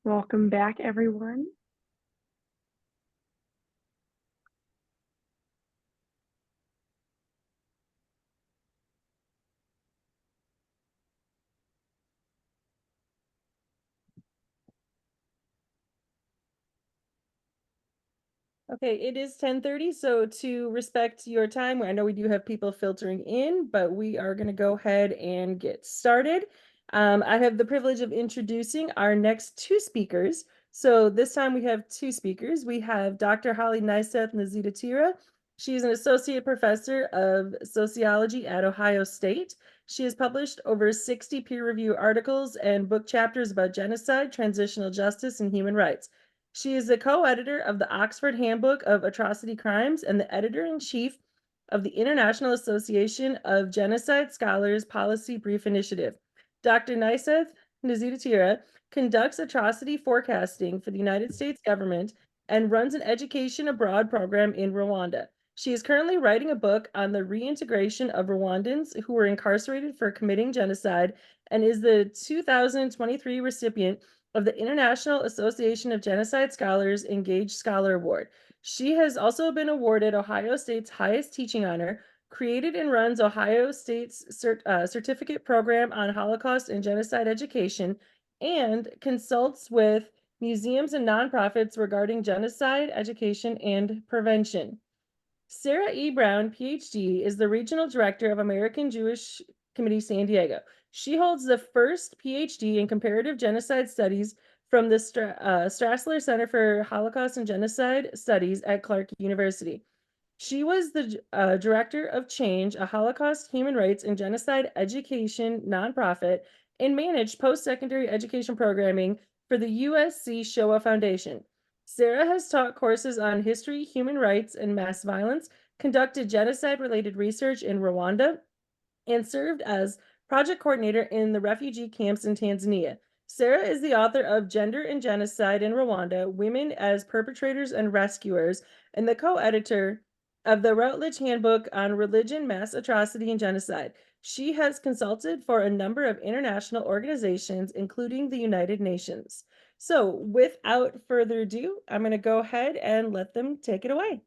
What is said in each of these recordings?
Welcome back, everyone. Okay, it is 10:30, so to respect your time, I know we do have people filtering in, but we are going to go ahead and get started. I have the privilege of introducing our next two speakers. So this time we have two speakers. We have Dr. Hollie Nyseth Nzitatira. She is an associate professor of sociology at Ohio State. She has published over 60 peer-reviewed articles and book chapters about genocide, transitional justice, and human rights. She is the co-editor of the Oxford Handbook of Atrocity Crimes and the editor-in-chief of the International Association of Genocide Scholars Policy Brief Initiative. Dr. Nyseth Nzitatira conducts atrocity forecasting for the United States government and runs an education abroad program in Rwanda. She is currently writing a book on the reintegration of Rwandans who were incarcerated for committing genocide and is the 2023 recipient of the International Association of Genocide Scholars Engaged Scholar Award. She has also been awarded Ohio State's highest teaching honor, created and runs Ohio State's certificate program on Holocaust and genocide education, and consults with museums and nonprofits regarding genocide education and prevention. Sara E. Brown, PhD, is the regional director of American Jewish Committee San Diego. She holds the first PhD in comparative genocide studies from the Strassler Center for Holocaust and Genocide Studies at Clark University. She was the director of Change, a Holocaust, human rights, and genocide education nonprofit, and managed post-secondary education programming for the USC Shoah Foundation. Sara has taught courses on history, human rights, and mass violence, conducted genocide-related research in Rwanda, and served as project coordinator in the refugee camps in Tanzania. Sara is the author of Gender and Genocide in Rwanda, Women as Perpetrators and Rescuers, and the co-editor of the Routledge Handbook on Religion, Mass Atrocity, and Genocide. She has consulted for a number of international organizations, including the United Nations. So without further ado, I'm going to go ahead and let them take it away.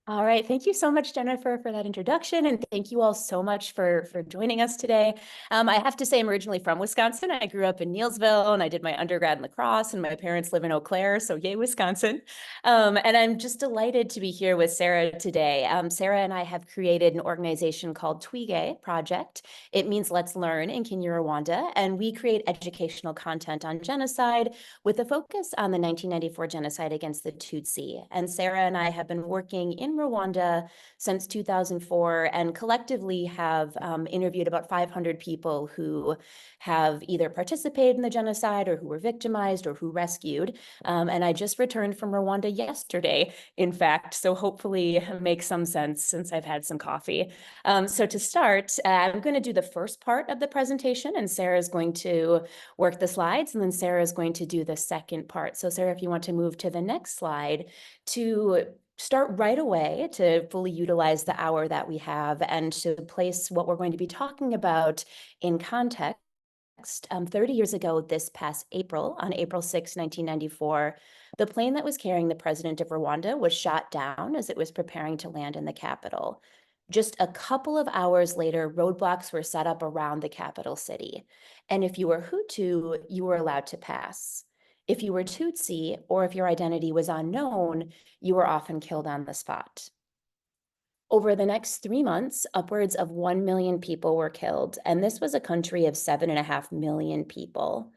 All right. Thank you so much, Jennifer, for that introduction. And thank you all so much for joining us today. I have to say I'm originally from Wisconsin. I grew up in Neillsville and I did my undergrad in La Crosse, and my parents live in Eau Claire. So yay, Wisconsin. And I'm just delighted to be here with Sara today. Sara and I have created an organization called Twige Project. It means Let's Learn in Kenya, Rwanda. And we create educational content on genocide with a focus on the 1994 genocide against the Tutsi. And Sara and I have been working in Rwanda since 2004 and collectively have interviewed about 500 people who have either participated in the genocide or who were victimized or who rescued. And I just returned from Rwanda yesterday, in fact, so hopefully it makes some sense since I've had some coffee. So to start, I'm going to do the first part of the presentation, and Sara is going to work the slides, and then Sara is going to do the second part. So Sara, if you want to move to the next slide to start right away to fully utilize the hour that we have and to place what we're going to be talking about in context. 30 years ago, this past April, on April 6, 1994, the plane that was carrying the president of Rwanda was shot down as it was preparing to land in the capital. Just a couple of hours later, roadblocks were set up around the capital city. And if you were Hutu, you were allowed to pass. If you were Tutsi, or if your identity was unknown, you were often killed on the spot. Over the next 3 months, upwards of 1 million people were killed, and this was a country of 7.5 million people.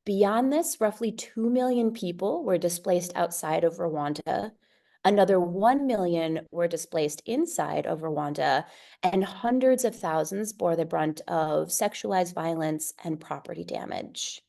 Beyond this, roughly 2 million people were displaced outside of Rwanda. Another 1 million were displaced inside of Rwanda, and hundreds of thousands bore the brunt of sexualized violence and property damage.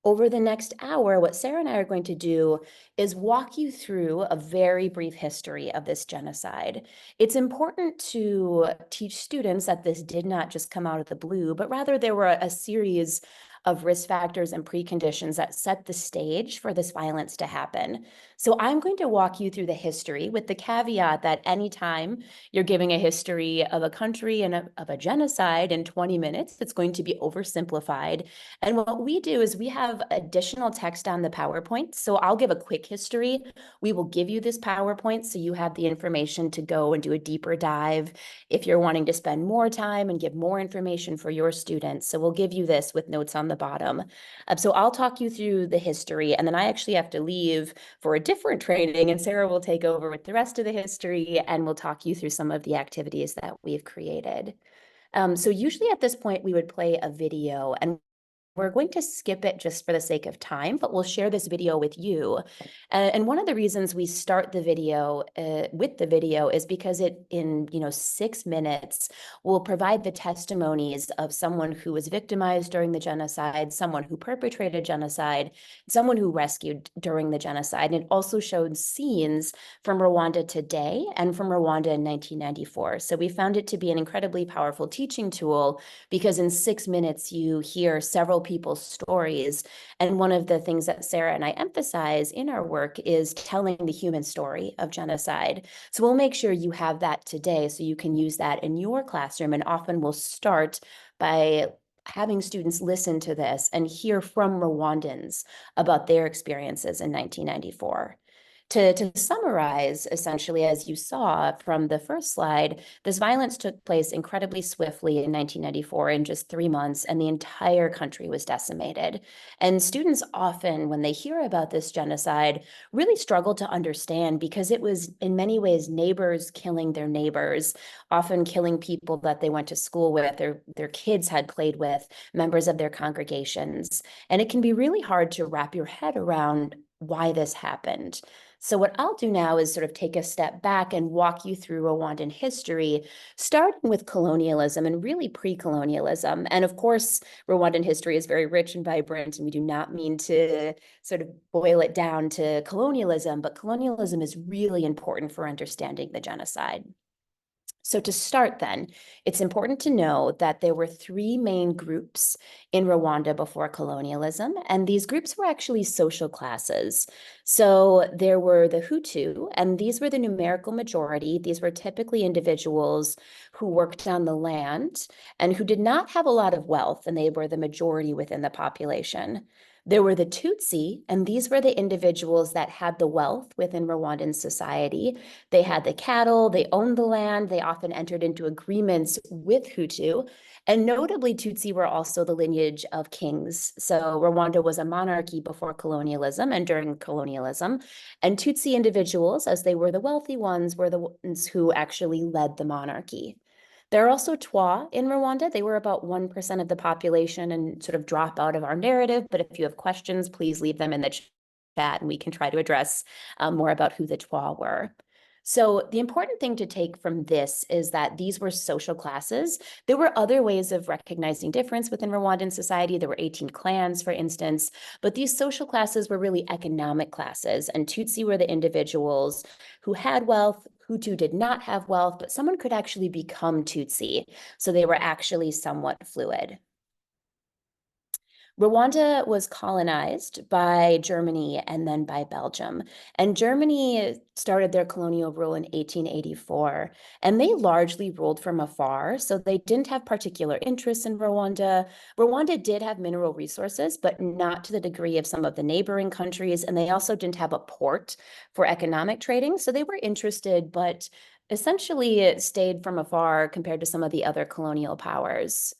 Over the next hour, what Sara and I are going to do is walk you through a very brief history of this genocide. It's important to teach students that this did not just come out of the blue, but rather there were a series of risk factors and preconditions that set the stage for this violence to happen. So I'm going to walk you through the history with the caveat that anytime you're giving a history of a country and of a genocide in 20 minutes, it's going to be oversimplified. And what we do is we have additional text on the PowerPoint. So I'll give a quick history. We will give you this PowerPoint so you have the information to go and do a deeper dive if you're wanting to spend more time and give more information for your students. So we'll give you this with notes on the bottom. So I'll talk you through the history, and then I actually have to leave for a different training, and Sarah will take over with the rest of the history, and we'll talk you through some of the activities that we've created. So usually at this point, we would play a video, and we're going to skip it just for the sake of time, but we'll share this video with you. And one of the reasons we start the video with the video is because it, in 6 minutes, will provide the testimonies of someone who was victimized during the genocide, someone who perpetrated genocide, someone who rescued during the genocide. And it also showed scenes from Rwanda today and from Rwanda in 1994. So we found it to be an incredibly powerful teaching tool because in 6 minutes, you hear several people's stories. And one of the things that Sarah and I emphasize in our work is telling the human story of genocide. So we'll make sure you have that today so you can use that in your classroom. And often we'll start by having students listen to this and hear from Rwandans about their experiences in 1994. To summarize, essentially, as you saw from the first slide, this violence took place incredibly swiftly in 1994 in just 3 months, and the entire country was decimated. And students often, when they hear about this genocide, really struggle to understand because it was in many ways neighbors killing their neighbors, often killing people that they went to school with, their kids had played with, members of their congregations. And it can be really hard to wrap your head around why this happened. So what I'll do now is sort of take a step back and walk you through Rwandan history, starting with colonialism and really pre-colonialism. And of course, Rwandan history is very rich and vibrant, and we do not mean to sort of boil it down to colonialism, but colonialism is really important for understanding the genocide. So to start then, it's important to know that there were 3 main groups in Rwanda before colonialism, and these groups were actually social classes. So there were the Hutu, and these were the numerical majority. These were typically individuals who worked on the land and who did not have a lot of wealth, and they were the majority within the population. There were the Tutsi, and these were the individuals that had the wealth within Rwandan society. They had the cattle, they owned the land, they often entered into agreements with Hutu. And notably, Tutsi were also the lineage of kings. So Rwanda was a monarchy before colonialism and during colonialism. And Tutsi individuals, as they were the wealthy ones, were the ones who actually led the monarchy. There are also Twa in Rwanda. They were about 1% of the population and sort of drop out of our narrative. But if you have questions, please leave them in the chat and we can try to address more about who the Twa were. So the important thing to take from this is that these were social classes. There were other ways of recognizing difference within Rwandan society. There were 18 clans, for instance, but these social classes were really economic classes, and Tutsi were the individuals who had wealth. Hutu did not have wealth, but someone could actually become Tutsi. So they were actually somewhat fluid. Rwanda was colonized by Germany and then by Belgium. And Germany started their colonial rule in 1884, and they largely ruled from afar. So they didn't have particular interests in Rwanda. Rwanda did have mineral resources, but not to the degree of some of the neighboring countries. And they also didn't have a port for economic trading. So they were interested, but essentially it stayed from afar compared to some of the other colonial powers.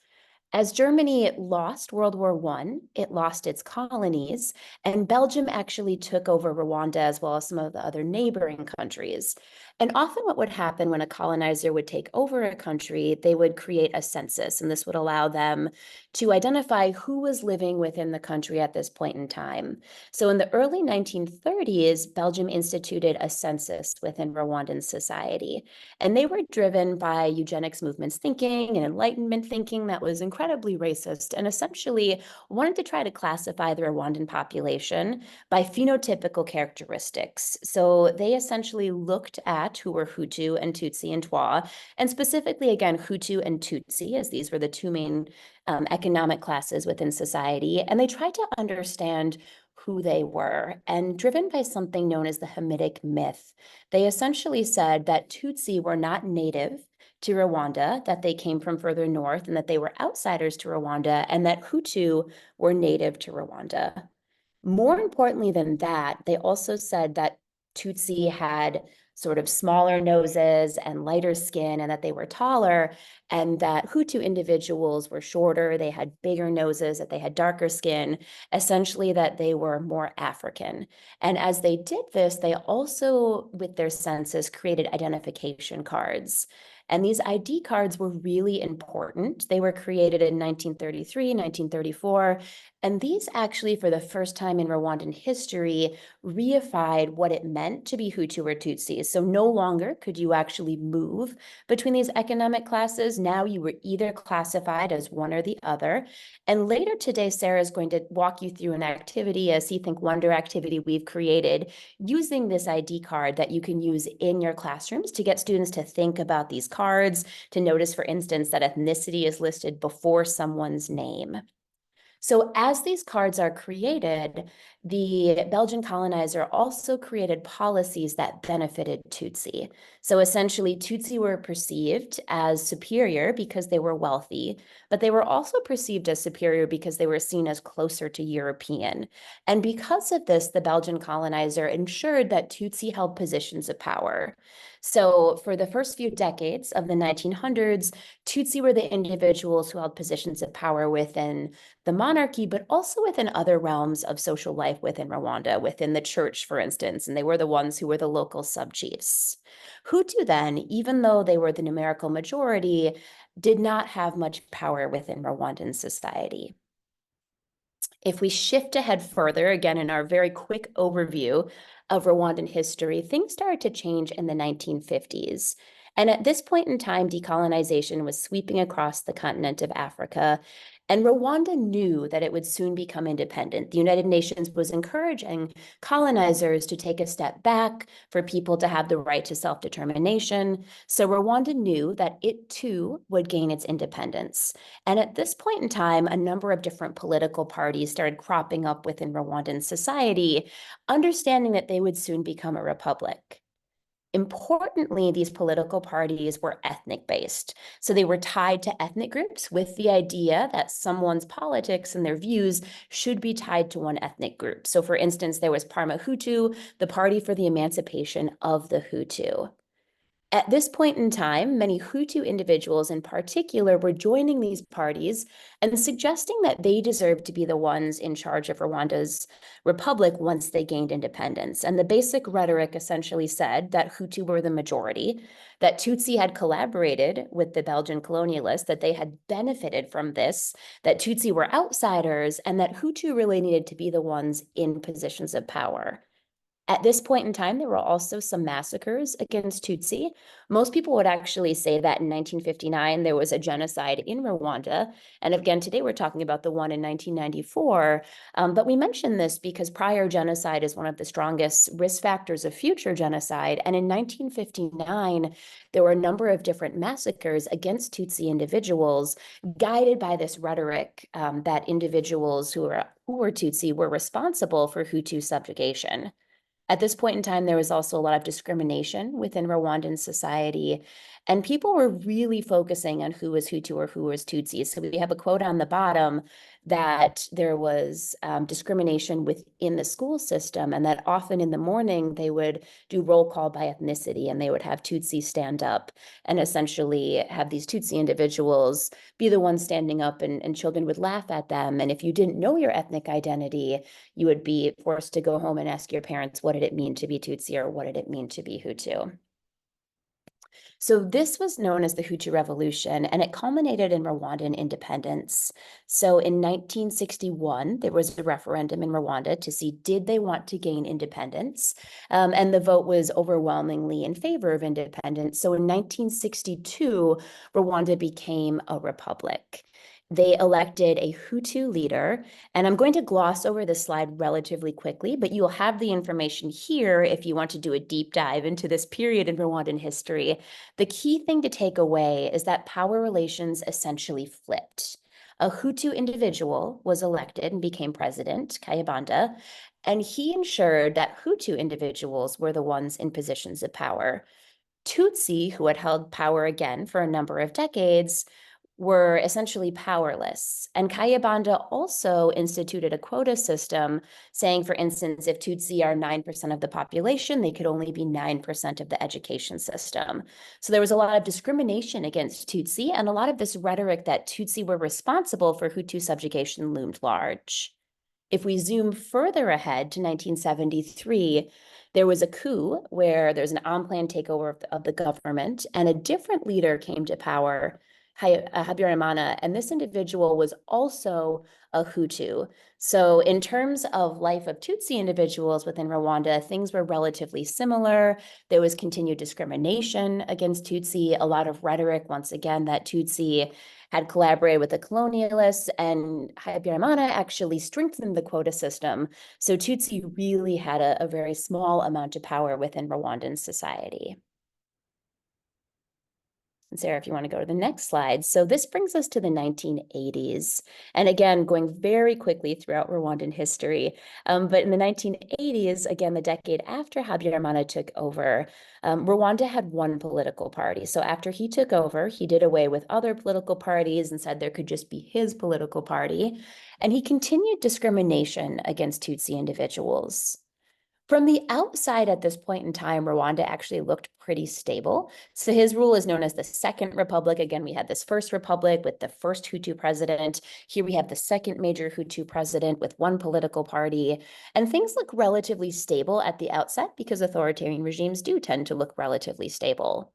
As Germany lost World War I, it lost its colonies, and Belgium actually took over Rwanda as well as some of the other neighboring countries. And often what would happen when a colonizer would take over a country, they would create a census, and this would allow them to identify who was living within the country at this point in time. So in the early 1930s, Belgium instituted a census within Rwandan society, and they were driven by eugenics movements thinking and Enlightenment thinking that was incredibly incredibly racist and essentially wanted to try to classify the Rwandan population by phenotypical characteristics. So they essentially looked at who were Hutu and Tutsi and Twa, and specifically, again, Hutu and Tutsi, as these were the two main economic classes within society, and they tried to understand who they were. And driven by something known as the Hamitic myth, they essentially said that Tutsi were not native to Rwanda, that they came from further north, and that they were outsiders to Rwanda, and that Hutu were native to Rwanda. More importantly than that, they also said that Tutsi had sort of smaller noses and lighter skin, and that they were taller, and that Hutu individuals were shorter, they had bigger noses, that they had darker skin, essentially that they were more African. And as they did this, they also, with their census, created identification cards. And these ID cards were really important. They were created in 1933, 1934, and these actually, for the first time in Rwandan history, reified what it meant to be Hutu or Tutsi. So no longer could you actually move between these economic classes. Now you were either classified as one or the other. And later today, Sarah is going to walk you through an activity, a See, Think, Wonder activity we've created using this ID card that you can use in your classrooms to get students to think about these cards, to notice, for instance, that ethnicity is listed before someone's name. So as these cards are created, the Belgian colonizer also created policies that benefited Tutsi. So essentially, Tutsi were perceived as superior because they were wealthy, but they were also perceived as superior because they were seen as closer to European. And because of this, the Belgian colonizer ensured that Tutsi held positions of power. So for the first few decades of the 1900s, Tutsi were the individuals who held positions of power within the monarchy, but also within other realms of social life within Rwanda, within the church, for instance, and they were the ones who were the local sub-chiefs. Hutu then, even though they were the numerical majority, did not have much power within Rwandan society. If we shift ahead further, again, in our very quick overview of Rwandan history, things started to change in the 1950s. And at this point in time, decolonization was sweeping across the continent of Africa, and Rwanda knew that it would soon become independent. The United Nations was encouraging colonizers to take a step back, for people to have the right to self-determination. So Rwanda knew that it too would gain its independence. And at this point in time, a number of different political parties started cropping up within Rwandan society, understanding that they would soon become a republic. Importantly, these political parties were ethnic-based. So they were tied to ethnic groups with the idea that someone's politics and their views should be tied to one ethnic group. So for instance, there was Parma Hutu, the Party for the Emancipation of the Hutu. At this point in time, many Hutu individuals in particular were joining these parties and suggesting that they deserved to be the ones in charge of Rwanda's republic once they gained independence. And the basic rhetoric essentially said that Hutu were the majority, that Tutsi had collaborated with the Belgian colonialists, that they had benefited from this, that Tutsi were outsiders, and that Hutu really needed to be the ones in positions of power. At this point in time, there were also some massacres against Tutsi. Most people would actually say that in 1959, there was a genocide in Rwanda. And again, today we're talking about the one in 1994. But we mention this because prior genocide is one of the strongest risk factors of future genocide. And in 1959, there were a number of different massacres against Tutsi individuals, guided by this rhetoric that individuals who were Tutsi were responsible for Hutu subjugation. At this point in time, there was also a lot of discrimination within Rwandan society, and people were really focusing on who was Hutu or who was Tutsi. So we have a quote on the bottom that there was discrimination within the school system, and that often in the morning they would do roll call by ethnicity, and they would have Tutsi stand up and essentially have these Tutsi individuals be the ones standing up, and children would laugh at them. And if you didn't know your ethnic identity, you would be forced to go home and ask your parents, what did it mean to be Tutsi or what did it mean to be Hutu? So this was known as the Hutu Revolution, and it culminated in Rwandan independence. So in 1961, there was a referendum in Rwanda to see, did they want to gain independence? And the vote was overwhelmingly in favor of independence. So in 1962, Rwanda became a republic. They elected a Hutu leader, and I'm going to gloss over this slide relatively quickly, but you'll have the information here if you want to do a deep dive into this period in Rwandan history. The key thing to take away is that power relations essentially flipped. A Hutu individual was elected and became president, Kayibanda, and he ensured that Hutu individuals were the ones in positions of power. Tutsi, who had held power again for a number of decades, were essentially powerless. And Kayibanda also instituted a quota system saying, for instance, if Tutsi are 9% of the population, they could only be 9% of the education system. So there was a lot of discrimination against Tutsi, and a lot of this rhetoric that Tutsi were responsible for Hutu subjugation loomed large. If we zoom further ahead to 1973, there was a coup where there's an unplanned takeover of the government, and a different leader came to power, Habyarimana, and this individual was also a Hutu. So in terms of life of Tutsi individuals within Rwanda, things were relatively similar. There was continued discrimination against Tutsi, a lot of rhetoric, once again, that Tutsi had collaborated with the colonialists, and Habyarimana actually strengthened the quota system. So Tutsi really had a very small amount of power within Rwandan society. And Sarah, if you want to go to the next slide. So this brings us to the 1980s. And again, going very quickly throughout Rwandan history. But in the 1980s, again, the decade after Habyarimana took over, Rwanda had one political party. So after he took over, he did away with other political parties and said there could just be his political party. And he continued discrimination against Tutsi individuals. From the outside at this point in time, Rwanda actually looked pretty stable. So his rule is known as the Second Republic. Again, we had this first republic with the first Hutu president. Here we have the second major Hutu president with one political party. And things look relatively stable at the outset because authoritarian regimes do tend to look relatively stable.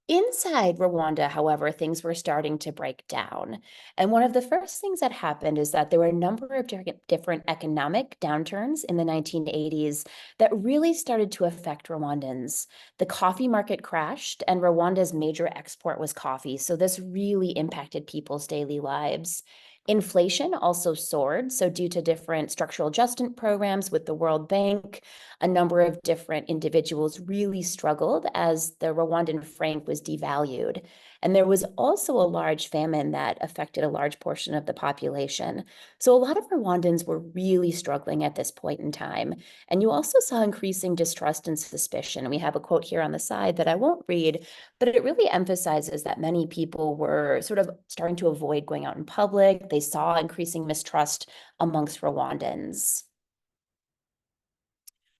Inside Rwanda, however, things were starting to break down. And one of the first things that happened is that there were a number of different economic downturns in the 1980s that really started to affect Rwandans. The coffee market crashed, and Rwanda's major export was coffee. So this really impacted people's daily lives. Inflation also soared. So due to different structural adjustment programs with the World Bank, a number of different individuals really struggled as the Rwandan franc was devalued. And there was also a large famine that affected a large portion of the population. So a lot of Rwandans were really struggling at this point in time. And you also saw increasing distrust and suspicion. We have a quote here on the side that I won't read, but it really emphasizes that many people were sort of starting to avoid going out in public. They saw increasing mistrust amongst Rwandans.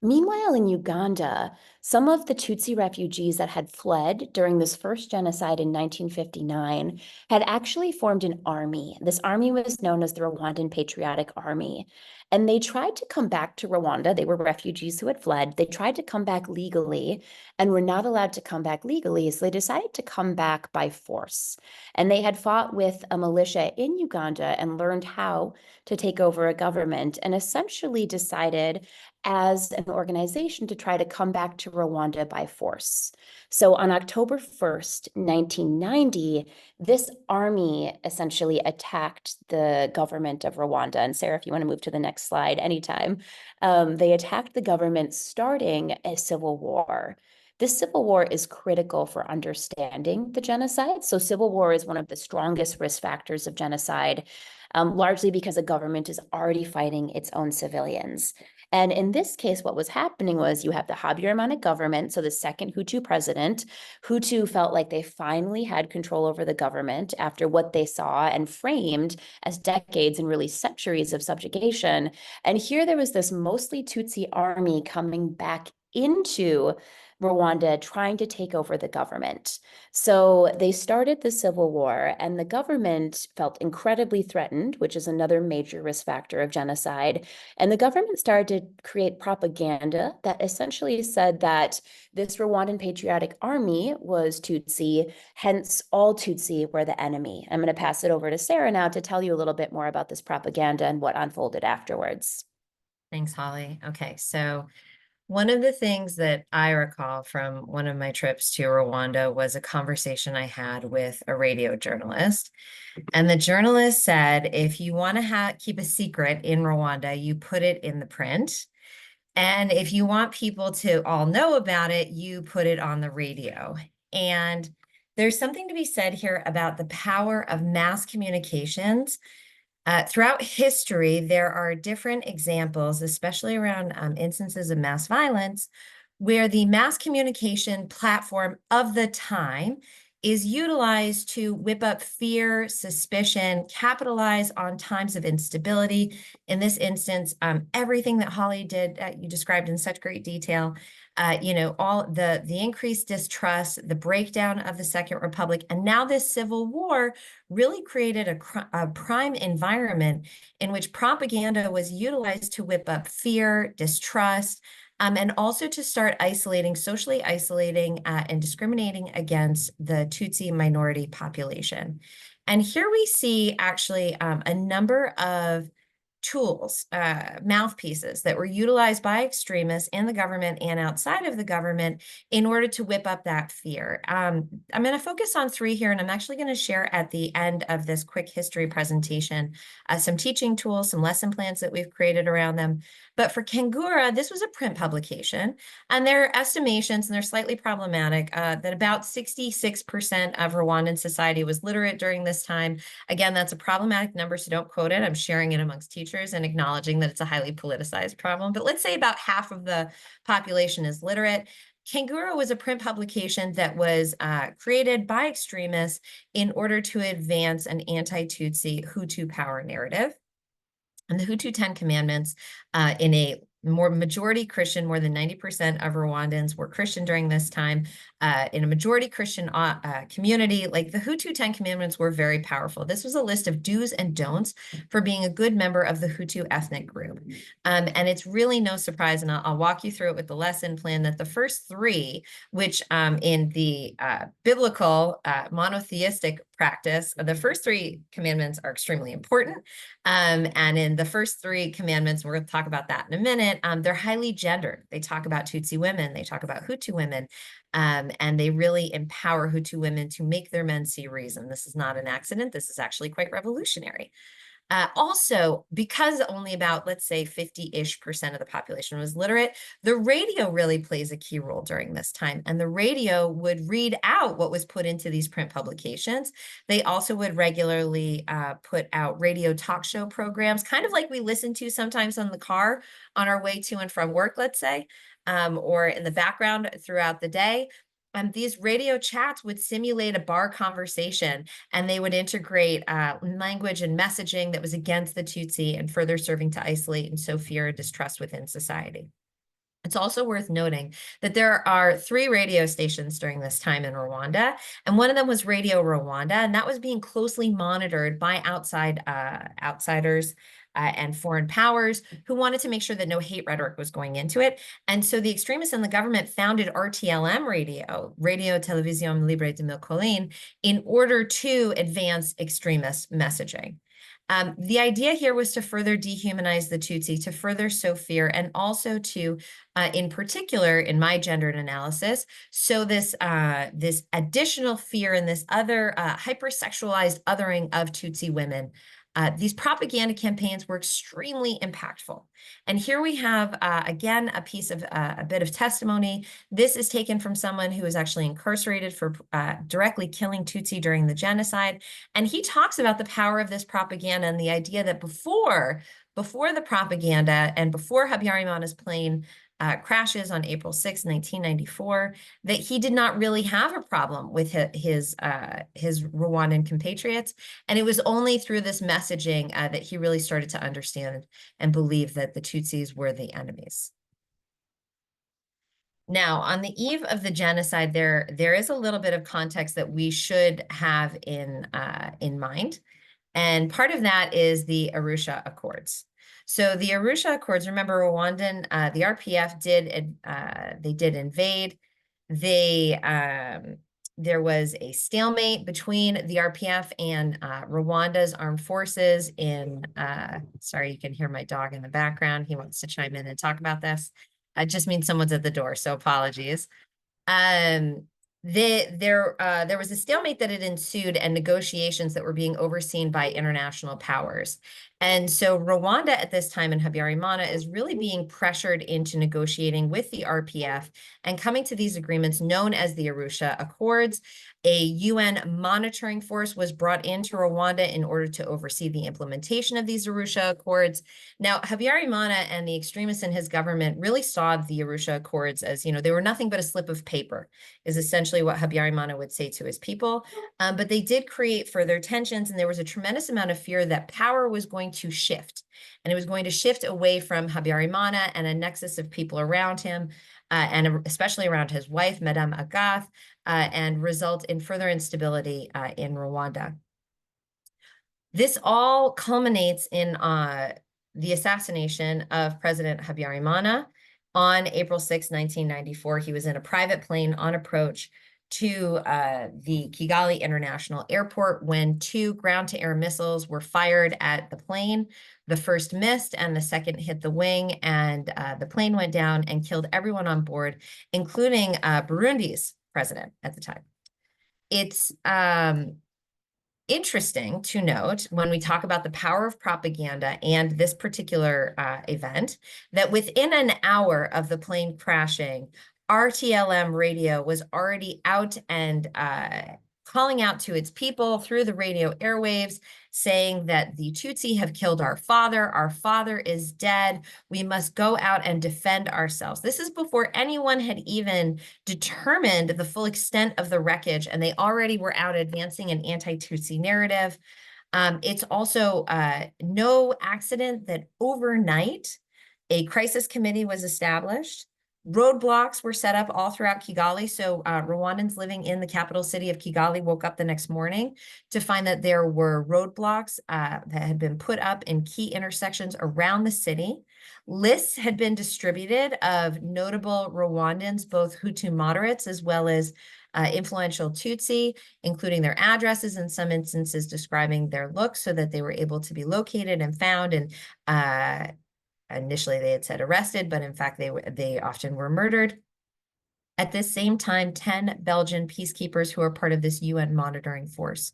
Meanwhile, in Uganda, some of the Tutsi refugees that had fled during this first genocide in 1959 had actually formed an army. This army was known as the Rwandan Patriotic Army. And they tried to come back to Rwanda. They were refugees who had fled. They tried to come back legally and were not allowed to come back legally. So they decided to come back by force. And they had fought with a militia in Uganda and learned how to take over a government, and essentially decided as an organization to try to come back to Rwanda by force. So on October 1st, 1990, this army essentially attacked the government of Rwanda. And Sarah, if you want to move to the next slide anytime, they attacked the government, starting a civil war. This civil war is critical for understanding the genocide. So civil war is one of the strongest risk factors of genocide, largely because a government is already fighting its own civilians. And in this case, what was happening was you have the Habyarimana government, so the second Hutu president. Hutu felt like they finally had control over the government after what they saw and framed as decades and really centuries of subjugation. And here there was this mostly Tutsi army coming back into Rwanda trying to take over the government. So they started the civil war, and the government felt incredibly threatened, which is another major risk factor of genocide. And the government started to create propaganda that essentially said that this Rwandan Patriotic Army was Tutsi, hence all Tutsi were the enemy. I'm going to pass it over to Sarah now to tell you a little bit more about this propaganda and what unfolded afterwards. Thanks, Holly. Okay, so One of the things that I recall from one of my trips to Rwanda was a conversation I had with a radio journalist. And the journalist said, if you want to keep a secret in Rwanda, you put it in the print. And if you want people to all know about it, you put it on the radio. And there's something to be said here about the power of mass communications. Throughout history, there are different examples, especially around instances of mass violence, where the mass communication platform of the time is utilized to whip up fear, suspicion, capitalize on times of instability. In this instance, everything that Hollie did, you described in such great detail, all the increased distrust, the breakdown of the Second Republic, and now this civil war really created a prime environment in which propaganda was utilized to whip up fear, distrust, and also to start socially isolating and discriminating against the Tutsi minority population. And here we see actually a number of tools, mouthpieces that were utilized by extremists in the government and outside of the government in order to whip up that fear. I'm going to focus on three here, and I'm actually going to share at the end of this quick history presentation some teaching tools, some lesson plans that we've created around them. But for Kangura, this was a print publication, and there are estimations, and they're slightly problematic, that about 66% of Rwandan society was literate during this time. Again, that's a problematic number, so don't quote it. I'm sharing it amongst teachers and acknowledging that it's a highly politicized problem. But let's say about half of the population is literate. Kangura was a print publication that was created by extremists in order to advance an anti-Tutsi Hutu power narrative. And the Hutu 10 Commandments, in a more majority Christian, more than 90% of Rwandans were Christian during this time. In a majority Christian community, like the Hutu 10 Commandments were very powerful. This was a list of do's and don'ts for being a good member of the Hutu ethnic group. And it's really no surprise, and I'll walk you through it with the lesson plan, that the first three, which in the biblical monotheistic practice, the first three commandments are extremely important. And in the first three commandments, we're going to talk about that in a minute, they're highly gendered. They talk about Tutsi women, they talk about Hutu women, and they really empower Hutu women to make their men see reason. This is not an accident. This is actually quite revolutionary. Also, because only about, let's say, 50-ish% of the population was literate, the radio really plays a key role during this time. And the radio would read out what was put into these print publications. They also would regularly put out radio talk show programs, kind of like we listen to sometimes on the car on our way to and from work, let's say, or in the background throughout the day. These radio chats would simulate a bar conversation, and they would integrate language and messaging that was against the Tutsi and further serving to isolate and sow fear and distrust within society. It's also worth noting that there are 3 radio stations during this time in Rwanda, and one of them was Radio Rwanda, and that was being closely monitored by outsiders and foreign powers who wanted to make sure that no hate rhetoric was going into it. And so the extremists in the government founded RTLM radio, Radio Televisión Libre de Mille Collines, in order to advance extremist messaging. The idea here was to further dehumanize the Tutsi, to further sow fear, and also to, in particular, in my gendered analysis, so this additional fear and this other hypersexualized othering of Tutsi women. These propaganda campaigns were extremely impactful. And here we have, again, a piece of a bit of testimony. This is taken from someone who was actually incarcerated for directly killing Tutsi during the genocide. And he talks about the power of this propaganda and the idea that before the propaganda and before Habyarimana's plane crashes on April 6, 1994, that he did not really have a problem with his Rwandan compatriots. And it was only through this messaging that he really started to understand and believe that the Tutsis were the enemies. Now, on the eve of the genocide, there is a little bit of context that we should have in mind. And part of that is the Arusha Accords. So the Arusha Accords, remember, Rwandan, the RPF did invade. There was a stalemate between the RPF and Rwanda's armed forces in, sorry, you can hear my dog in the background. He wants to chime in and talk about this. I just mean someone's at the door, so apologies. There was a stalemate that had ensued and negotiations that were being overseen by international powers. And so Rwanda at this time in Habyarimana is really being pressured into negotiating with the RPF and coming to these agreements known as the Arusha Accords. A UN monitoring force was brought into Rwanda in order to oversee the implementation of these Arusha Accords. Now, Habyarimana and the extremists in his government really saw the Arusha Accords as, they were nothing but a slip of paper, is essentially what Habyarimana would say to his people. But they did create further tensions, and there was a tremendous amount of fear that power was going to shift, and it was going to shift away from Habyarimana and a nexus of people around him, and especially around his wife, Madame Agath, and result in further instability in Rwanda. This all culminates in the assassination of President Habyarimana on April 6, 1994. He was in a private plane on approach to the Kigali International Airport when 2 ground-to-air missiles were fired at the plane. The first missed and the second hit the wing, and the plane went down and killed everyone on board, including Burundi's president at the time. It's interesting to note when we talk about the power of propaganda and this particular event, that within an hour of the plane crashing, RTLM radio was already out and calling out to its people through the radio airwaves, saying that the Tutsi have killed our father is dead, we must go out and defend ourselves. This is before anyone had even determined the full extent of the wreckage, and they already were out advancing an anti-Tutsi narrative. It's also no accident that overnight a crisis committee was established. Roadblocks were set up all throughout Kigali. So Rwandans living in the capital city of Kigali woke up the next morning to find that there were roadblocks that had been put up in key intersections around the city. Lists had been distributed of notable Rwandans, both Hutu moderates as well as influential Tutsi, including their addresses, in some instances describing their looks so that they were able to be located and found. And initially, they had said arrested, but in fact, they often were murdered. At this same time, 10 Belgian peacekeepers who are part of this UN monitoring force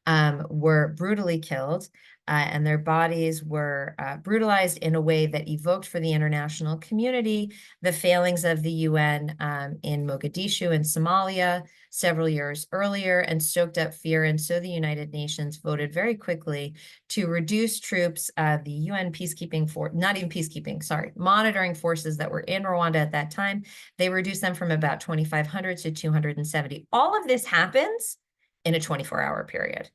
were brutally killed, and their bodies were brutalized in a way that evoked for the international community the failings of the UN in Mogadishu and Somalia several years earlier, and stoked up fear. And so the United Nations voted very quickly to reduce troops, the UN peacekeeping force, not even peacekeeping, sorry, monitoring forces that were in Rwanda at that time. They reduced them from about 2,500 to 270. All of this happens in a 24-hour period.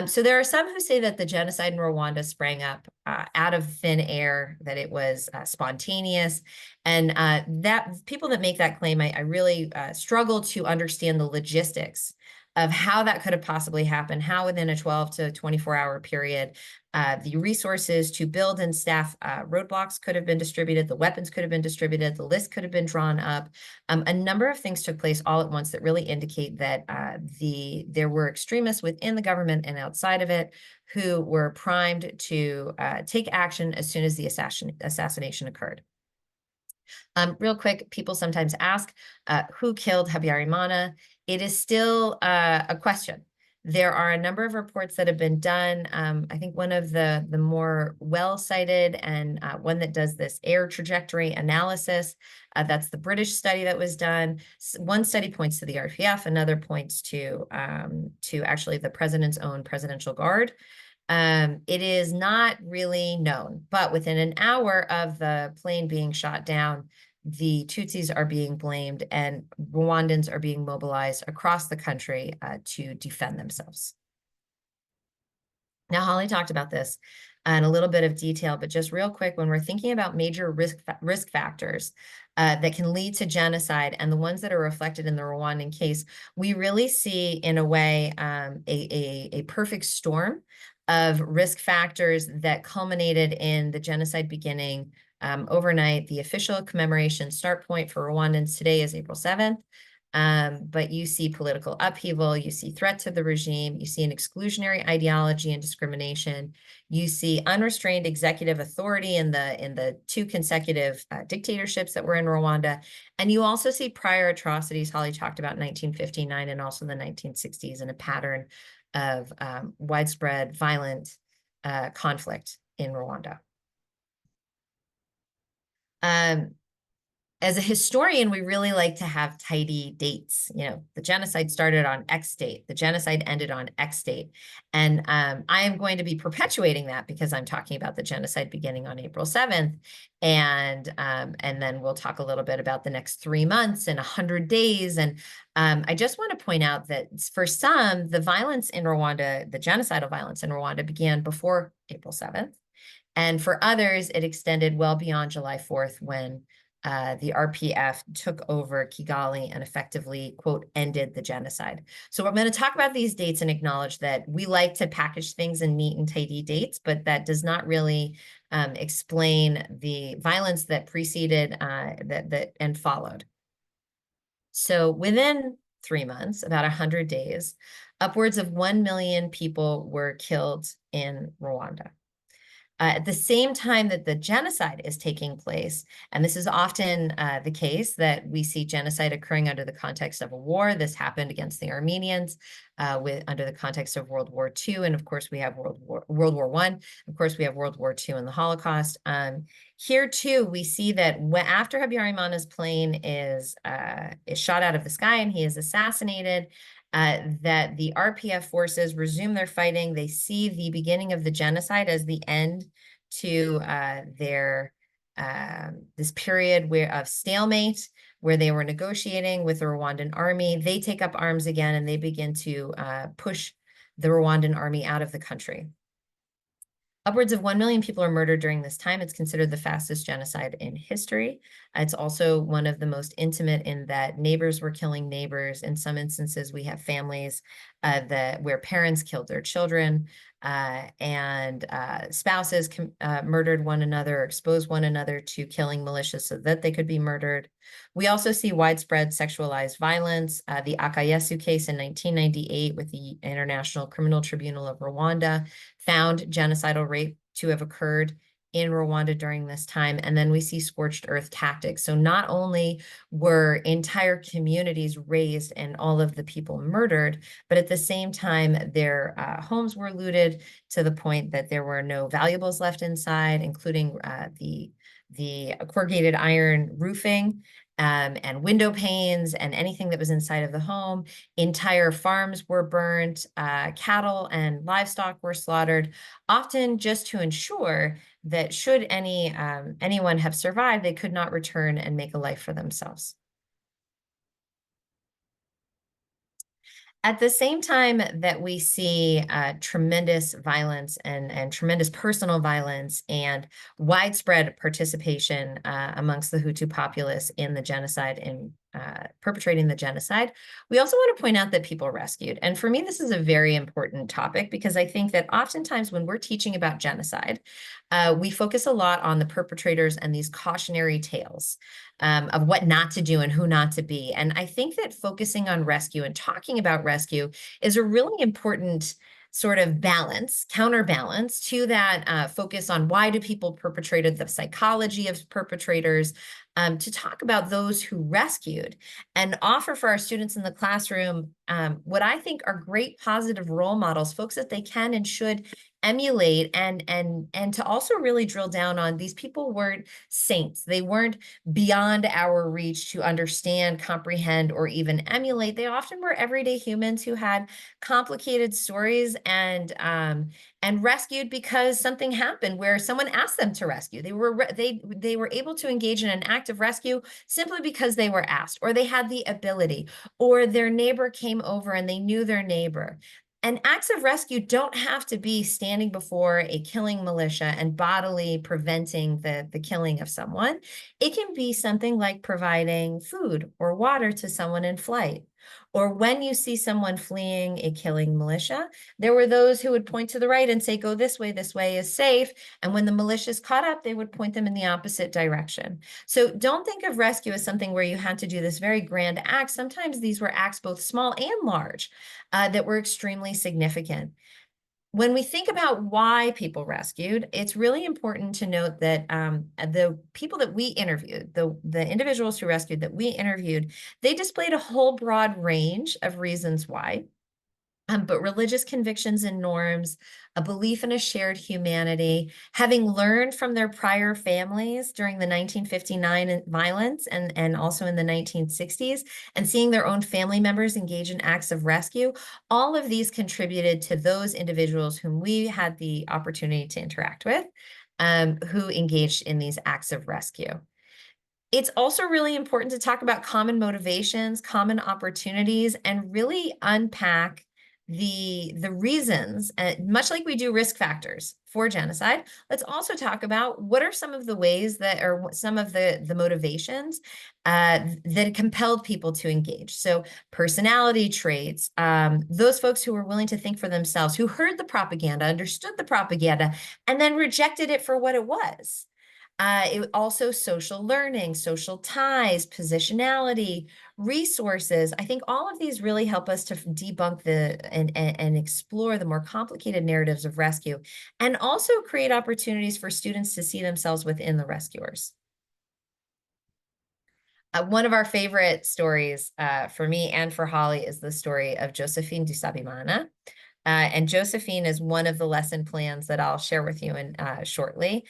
So there are some who say that the genocide in Rwanda sprang up out of thin air, that it was spontaneous, and that people that make that claim, I really struggle to understand the logistics of how that could have possibly happened, how within a 12 to 24-hour period, the resources to build and staff roadblocks could have been distributed, the weapons could have been distributed, the list could have been drawn up. A number of things took place all at once that really indicate that there were extremists within the government and outside of it who were primed to take action as soon as the assassination occurred. Real quick, people sometimes ask, who killed Habyarimana? It is still a question. There are a number of reports that have been done. I think one of the more well-cited and one that does this air trajectory analysis, that's the British study that was done. One study points to the RPF, another points to actually the president's own Presidential Guard. It is not really known, but within an hour of the plane being shot down, the Tutsis are being blamed and Rwandans are being mobilized across the country to defend themselves. Now, Holly talked about this in a little bit of detail, but just real quick, when we're thinking about major risk factors that can lead to genocide and the ones that are reflected in the Rwandan case, we really see in a way a perfect storm of risk factors that culminated in the genocide beginning overnight. The official commemoration start point for Rwandans today is April 7th. But you see political upheaval, you see threat to the regime, you see an exclusionary ideology and discrimination, you see unrestrained executive authority in the two consecutive dictatorships that were in Rwanda, and you also see prior atrocities. Hollie talked about 1959 and also the 1960s, and a pattern of widespread violent conflict in Rwanda. As a historian, we really like to have tidy dates. You know, the genocide started on X date, the genocide ended on X date. And I am going to be perpetuating that because I'm talking about the genocide beginning on April 7th. And then we'll talk a little bit about the next 3 months and 100 days. And I just want to point out that for some, the violence in Rwanda, the genocidal violence in Rwanda began before April 7th. And for others, it extended well beyond July 4th when the RPF took over Kigali and effectively, quote, ended the genocide. So we're going to talk about these dates and acknowledge that we like to package things in neat and tidy dates, but that does not really explain the violence that preceded that and followed. So within 3 months, about 100 days, upwards of 1 million people were killed in Rwanda. At the same time that the genocide is taking place, and this is often the case that we see genocide occurring under the context of a war. This happened against the Armenians under the context of World War II, and of course we have World War I. Of course we have World War II and the Holocaust. Here too, we see that after Habyarimana's plane is shot out of the sky and he is assassinated, that the RPF forces resume their fighting. They see the beginning of the genocide as the end to this period of stalemate, where they were negotiating with the Rwandan army. They take up arms again and they begin to push the Rwandan army out of the country. Upwards of 1 million people are murdered during this time. It's considered the fastest genocide in history. It's also one of the most intimate in that neighbors were killing neighbors. In some instances, we have families where parents killed their children and spouses murdered one another, exposed one another to killing militias so that they could be murdered. We also see widespread sexualized violence. The Akayesu case in 1998 with the International Criminal Tribunal of Rwanda found genocidal rape to have occurred in Rwanda during this time. And then we see scorched earth tactics. So not only were entire communities razed and all of the people murdered, but at the same time, their homes were looted to the point that there were no valuables left inside, including the corrugated iron roofing and window panes and anything that was inside of the home. Entire farms were burned, cattle and livestock were slaughtered, often just to ensure that should anyone have survived, they could not return and make a life for themselves. At the same time that we see tremendous violence and tremendous personal violence and widespread participation amongst the Hutu populace in the genocide and perpetrating the genocide, we also want to point out that people rescued. And for me, this is a very important topic because I think that oftentimes when we're teaching about genocide, we focus a lot on the perpetrators and these cautionary tales of what not to do and who not to be. And I think that focusing on rescue and talking about rescue is a really important sort of counterbalance to that focus on why do people perpetrated, the psychology of perpetrators, to talk about those who rescued and offer for our students in the classroom what I think are great positive role models, folks that they can and should emulate, and to also really drill down on these people weren't saints. They weren't beyond our reach to understand, comprehend, or even emulate. They often were everyday humans who had complicated stories and rescued because something happened where someone asked them to rescue. They were able to engage in an act of rescue simply because they were asked, or they had the ability, or their neighbor came over and they knew their neighbor. And acts of rescue don't have to be standing before a killing militia and bodily preventing the killing of someone. It can be something like providing food or water to someone in flight, Or when you see someone fleeing a killing militia, there were those who would point to the right and say, go this way is safe. And when the militias caught up, they would point them in the opposite direction. So don't think of rescue as something where you had to do this very grand act. Sometimes these were acts both small and large that were extremely significant. When we think about why people rescued, it's really important to note that the people that we interviewed, the individuals who rescued that we interviewed, they displayed a whole broad range of reasons why. But religious convictions and norms, a belief in a shared humanity, having learned from their prior families during the 1959 violence and also in the 1960s, and seeing their own family members engage in acts of rescue, all of these contributed to those individuals whom we had the opportunity to interact with, who engaged in these acts of rescue. It's also really important to talk about common motivations, common opportunities, and really unpack the reasons, much like we do risk factors for genocide. Let's also talk about what are some of the ways that, or some of the motivations that compelled people to engage. So personality traits, those folks who were willing to think for themselves, who heard the propaganda, understood the propaganda, and then rejected it for what it was. It also social learning, social ties, positionality, resources. I think all of these really help us to debunk and explore the more complicated narratives of rescue, and also create opportunities for students to see themselves within the rescuers. One of our favorite stories for me and for Hollie is the story of Josephine Dusabimana. And Josephine is one of the lesson plans that I'll share with you shortly.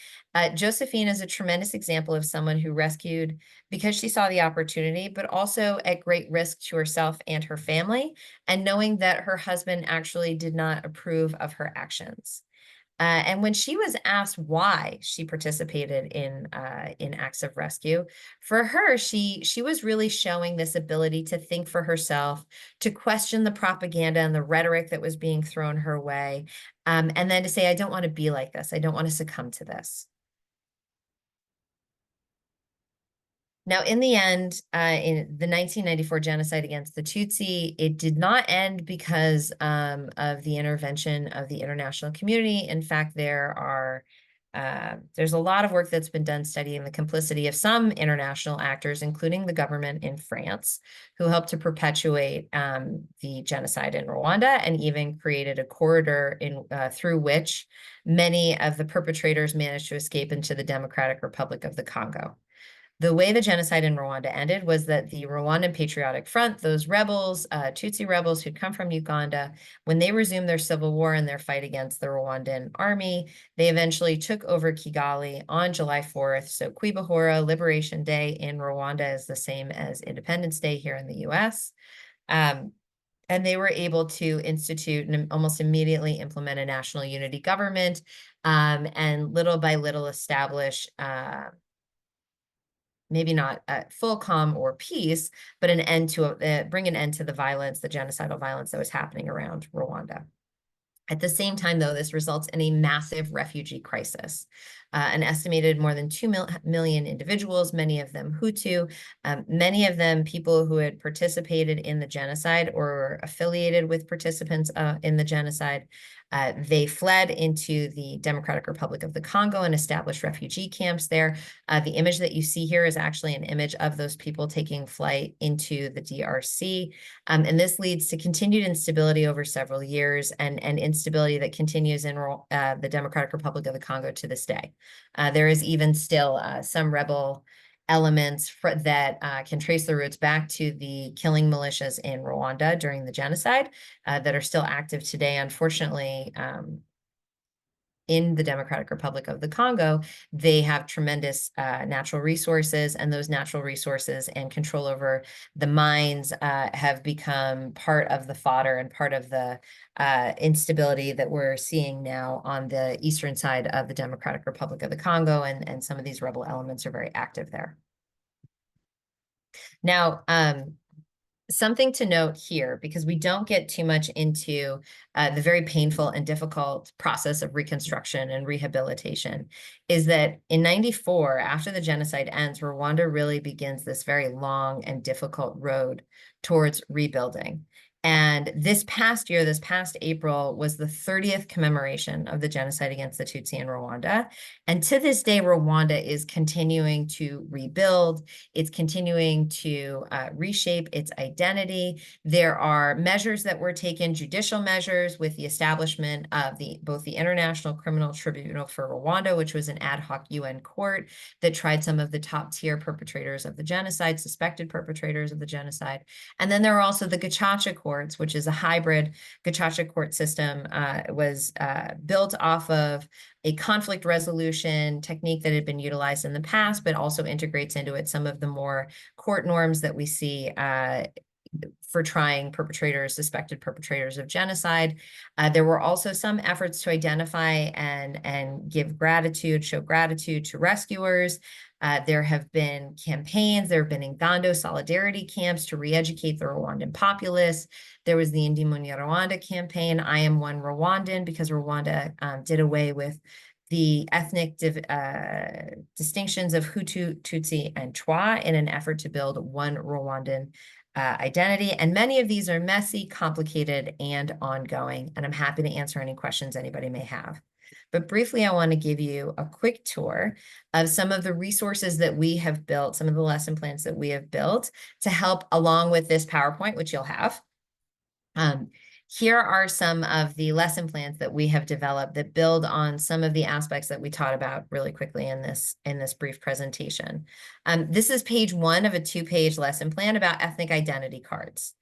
Josephine is a tremendous example of someone who rescued because she saw the opportunity, but also at great risk to herself and her family, and knowing that her husband actually did not approve of her actions. And when she was asked why she participated in acts of rescue, for her, she was really showing this ability to think for herself, to question the propaganda and the rhetoric that was being thrown her way, and then to say, I don't want to be like this. I don't want to succumb to this. Now, in the end, in the 1994 genocide against the Tutsi, it did not end because of the intervention of the international community. In fact, there's a lot of work that's been done studying the complicity of some international actors, including the government in France, who helped to perpetuate the genocide in Rwanda, and even created a corridor through which many of the perpetrators managed to escape into the Democratic Republic of the Congo. The way the genocide in Rwanda ended was that the Rwandan Patriotic Front, those rebels, Tutsi rebels who'd come from Uganda, when they resumed their civil war and their fight against the Rwandan army, they eventually took over Kigali on July 4th. So Kwibohora, Liberation Day in Rwanda, is the same as Independence Day here in the US. And they were able to institute and almost immediately implement a national unity government, and little by little establish maybe not full calm or peace, but an end to bring an end to the violence, the genocidal violence that was happening around Rwanda. At the same time, though, this results in a massive refugee crisis. An estimated more than 2 million individuals, many of them Hutu, many of them people who had participated in the genocide or were affiliated with participants in the genocide. They fled into the Democratic Republic of the Congo and established refugee camps there. The image that you see here is actually an image of those people taking flight into the DRC. And this leads to continued instability over several years, and instability that continues in the Democratic Republic of the Congo to this day. There is even still some rebel elements that can trace their roots back to the killing militias in Rwanda during the genocide that are still active today. Unfortunately, in the Democratic Republic of the Congo, they have tremendous natural resources, and those natural resources and control over the mines have become part of the fodder and part of the instability that we're seeing now on the eastern side of the Democratic Republic of the Congo, and some of these rebel elements are very active there. Now, something to note here, because we don't get too much into the very painful and difficult process of reconstruction and rehabilitation, is that in 94, after the genocide ends, Rwanda really begins this very long and difficult road towards rebuilding. And this past year, this past April, was the 30th commemoration of the genocide against the Tutsi in Rwanda. And to this day, Rwanda is continuing to rebuild. It's continuing to reshape its identity. There are measures that were taken, judicial measures, with the establishment of both the International Criminal Tribunal for Rwanda, which was an ad hoc UN court that tried some of the top tier perpetrators of the genocide, suspected perpetrators of the genocide. And then there are also the Gacaca courts, which is a hybrid Gacaca court system. Was built off of a conflict resolution technique that had been utilized in the past, but also integrates into it some of the more court norms that we see for trying suspected perpetrators of genocide. There were also some efforts to identify and give gratitude, show gratitude to rescuers. There have been campaigns, there have been Ingando solidarity camps to re-educate the Rwandan populace. There was the Ndi Munyarwanda campaign, I am one Rwandan, because Rwanda did away with the ethnic distinctions of Hutu, Tutsi, and Twa in an effort to build one Rwandan identity. And many of these are messy, complicated, and ongoing. And I'm happy to answer any questions anybody may have. But briefly, I want to give you a quick tour of some of the resources that we have built, some of the lesson plans that we have built to help along with this PowerPoint, which you'll have. Here are some of the lesson plans that we have developed that build on some of the aspects that we taught about really quickly in this brief presentation. This is page 1 of a 2-page lesson plan about ethnic identity cards.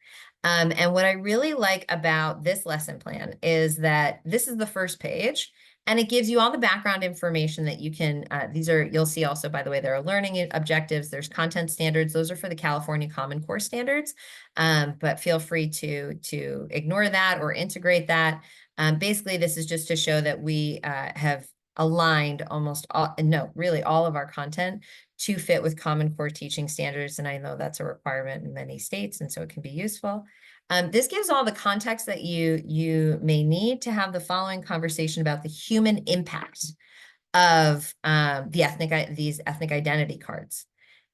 And what I really like about this lesson plan is that this is the first page, and it gives you all the background information that you can, you'll see also, by the way, there are learning objectives, there's content standards, those are for the California Common Core standards, but feel free to ignore that or integrate that. Basically, this is just to show that we have aligned really all of our content to fit with Common Core teaching standards, and I know that's a requirement in many states, and so it can be useful. This gives all the context that you may need to have the following conversation about the human impact of these ethnic identity cards.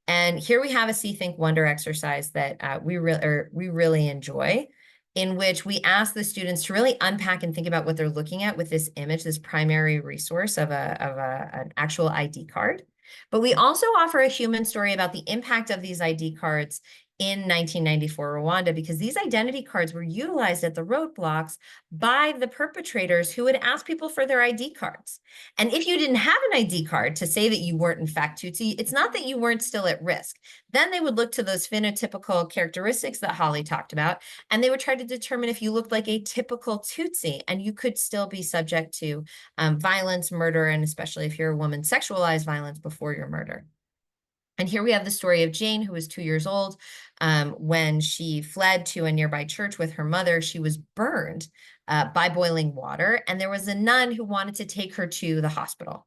And here we have a See, Think, Wonder exercise that we really enjoy, in which we ask the students to really unpack and think about what they're looking at with this image, this primary resource of an actual ID card. But we also offer a human story about the impact of these ID cards in 1994 Rwanda, because these identity cards were utilized at the roadblocks by the perpetrators who would ask people for their ID cards. And if you didn't have an ID card to say that you weren't in fact Tutsi, it's not that you weren't still at risk. Then they would look to those phenotypical characteristics that Hollie talked about, and they would try to determine if you looked like a typical Tutsi, and you could still be subject to violence, murder, and especially if you're a woman, sexualized violence before your murder. And here we have the story of Jane, who was 2 years old. When she fled to a nearby church with her mother, she was burned by boiling water, and there was a nun who wanted to take her to the hospital.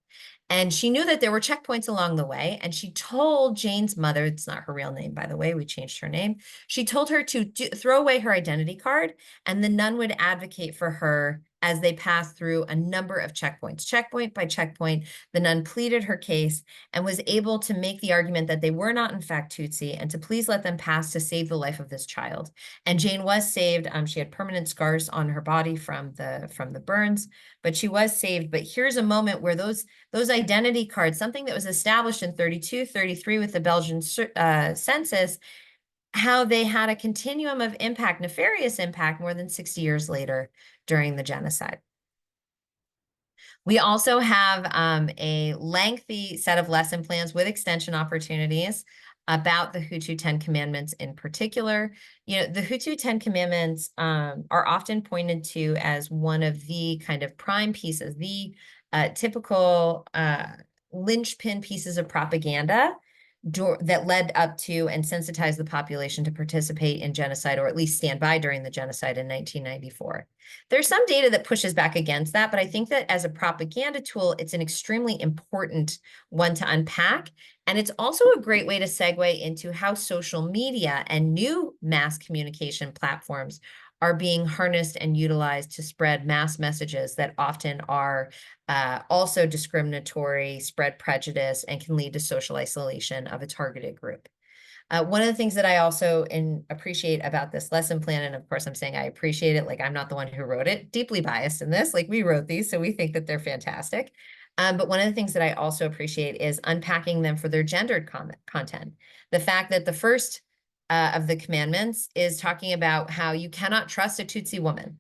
And she knew that there were checkpoints along the way, and she told Jane's mother, it's not her real name, by the way, we changed her name. She told her to throw away her identity card, and the nun would advocate for her as they passed through a number of checkpoints. Checkpoint by checkpoint, the nun pleaded her case and was able to make the argument that they were not in fact Tutsi, and to please let them pass to save the life of this child. And Jane was saved. She had permanent scars on her body from the burns, but she was saved. But here's a moment where those identity cards, something that was established in 32, 33 with the Belgian census, how they had a continuum of impact, nefarious impact, more than 60 years later during the genocide. We also have a lengthy set of lesson plans with extension opportunities about the Hutu 10 Commandments in particular. The Hutu 10 Commandments are often pointed to as one of the kind of prime pieces, the typical linchpin pieces of propaganda that led up to and sensitized the population to participate in genocide, or at least stand by during the genocide in 1994. There's some data that pushes back against that, but I think that as a propaganda tool, it's an extremely important one to unpack. And it's also a great way to segue into how social media and new mass communication platforms are being harnessed and utilized to spread mass messages that often are also discriminatory, spread prejudice, and can lead to social isolation of a targeted group. One of the things that I also appreciate about this lesson plan, and of course I'm saying I appreciate it, like I'm not the one who wrote it, deeply biased in this, like we wrote these, so we think that they're fantastic. But one of the things that I also appreciate is unpacking them for their gendered content. The fact that the first of the commandments is talking about how you cannot trust a Tutsi woman.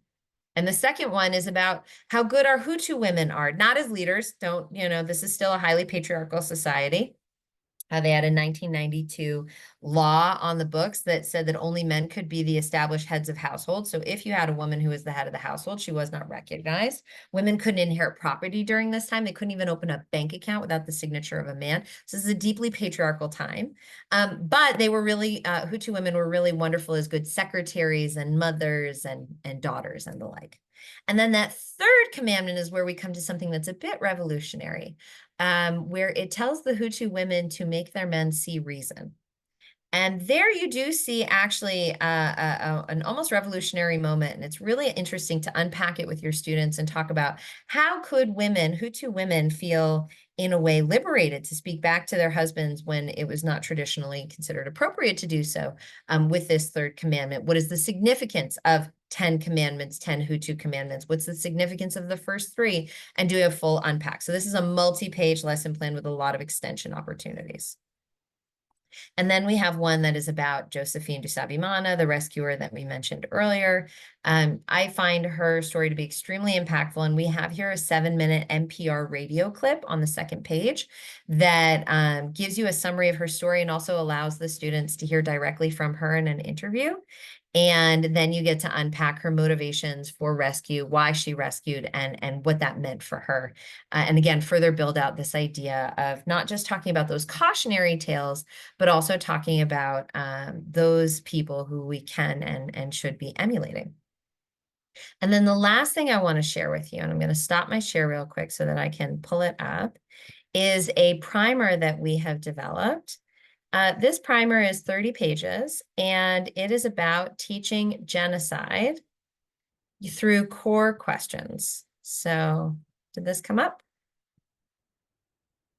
And the second one is about how good our Hutu women are, not as leaders. Don't, this is still a highly patriarchal society. They had a 1992 law on the books that said that only men could be the established heads of households. So if you had a woman who was the head of the household, she was not recognized. Women couldn't inherit property during this time. They couldn't even open a bank account without the signature of a man. So this is a deeply patriarchal time. But they were really, Hutu women were really wonderful as good secretaries and mothers and daughters and the like. And then that third commandment is where we come to something that's a bit revolutionary. Where it tells the Hutu women to make their men see reason. And there you do see actually an almost revolutionary moment. And it's really interesting to unpack it with your students and talk about how could women, Hutu women, feel in a way liberated to speak back to their husbands when it was not traditionally considered appropriate to do so with this third commandment. What is the significance of 10 commandments, 10 Hutu commandments? What's the significance of the first 3? And doing a full unpack. So this is a multi-page lesson plan with a lot of extension opportunities. And then we have one that is about Josephine Dusabimana, the rescuer that we mentioned earlier. I find her story to be extremely impactful, and we have here a 7-minute NPR radio clip on the second page that gives you a summary of her story and also allows the students to hear directly from her in an interview. And then you get to unpack her motivations for rescue, why she rescued, and what that meant for her. And again, further build out this idea of not just talking about those cautionary tales, but also talking about those people who we can and should be emulating. And then the last thing I want to share with you, and I'm going to stop my share real quick so that I can pull it up, is a primer that we have developed. This primer is 30 pages, and it is about teaching genocide through core questions. So did this come up?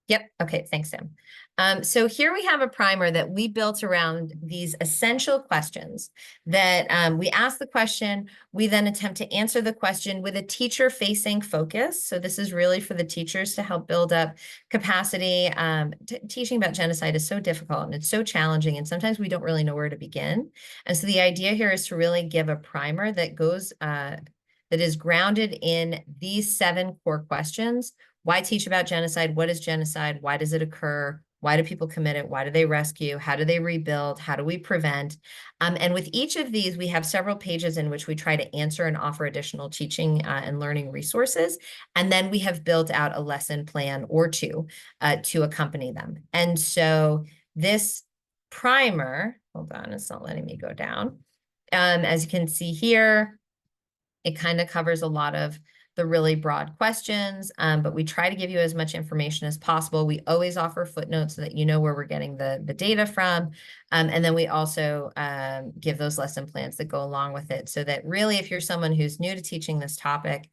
Yep. Okay. Thanks, Sam. So here we have a primer that we built around these essential questions that we ask the question, we then attempt to answer the question with a teacher-facing focus. So this is really for the teachers to help build up capacity. Teaching about genocide is so difficult and it's so challenging, and sometimes we don't really know where to begin. And so the idea here is to really give a primer that goes, that is grounded in these 7 core questions. Why teach about genocide? What is genocide? Why does it occur? Why do people commit it? Why do they rescue? How do they rebuild? How do we prevent? And with each of these, we have several pages in which we try to answer and offer additional teaching and learning resources. And then we have built out a lesson plan or 2 to accompany them. And so this primer, hold on, it's not letting me go down. As you can see here, it kind of covers a lot of the really broad questions, but we try to give you as much information as possible. We always offer footnotes so that you know where we're getting the data from. And then we also give those lesson plans that go along with it, so that really, if you're someone who's new to teaching this topic,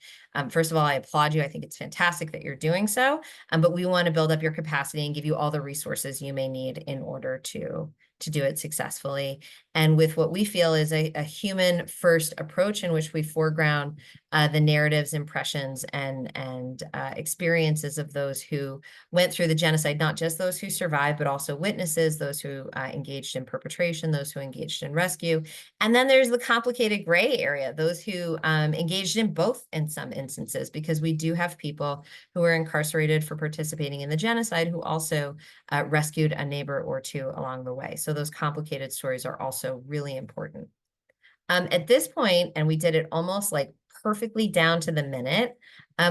first of all, I applaud you. I think it's fantastic that you're doing so, but we want to build up your capacity and give you all the resources you may need in order to do it successfully. And with what we feel is a human first approach in which we foreground the narratives, impressions, and experiences of those who went through the genocide, not just those who survived, but also witnesses, those who engaged in perpetration, those who engaged in rescue. And then there's the complicated gray area, those who engaged in both in some instances, because we do have people who are incarcerated for participating in the genocide who also rescued a neighbor or 2 along the way. So those complicated stories are also really important. At this point, and we did it almost like perfectly down to the minute.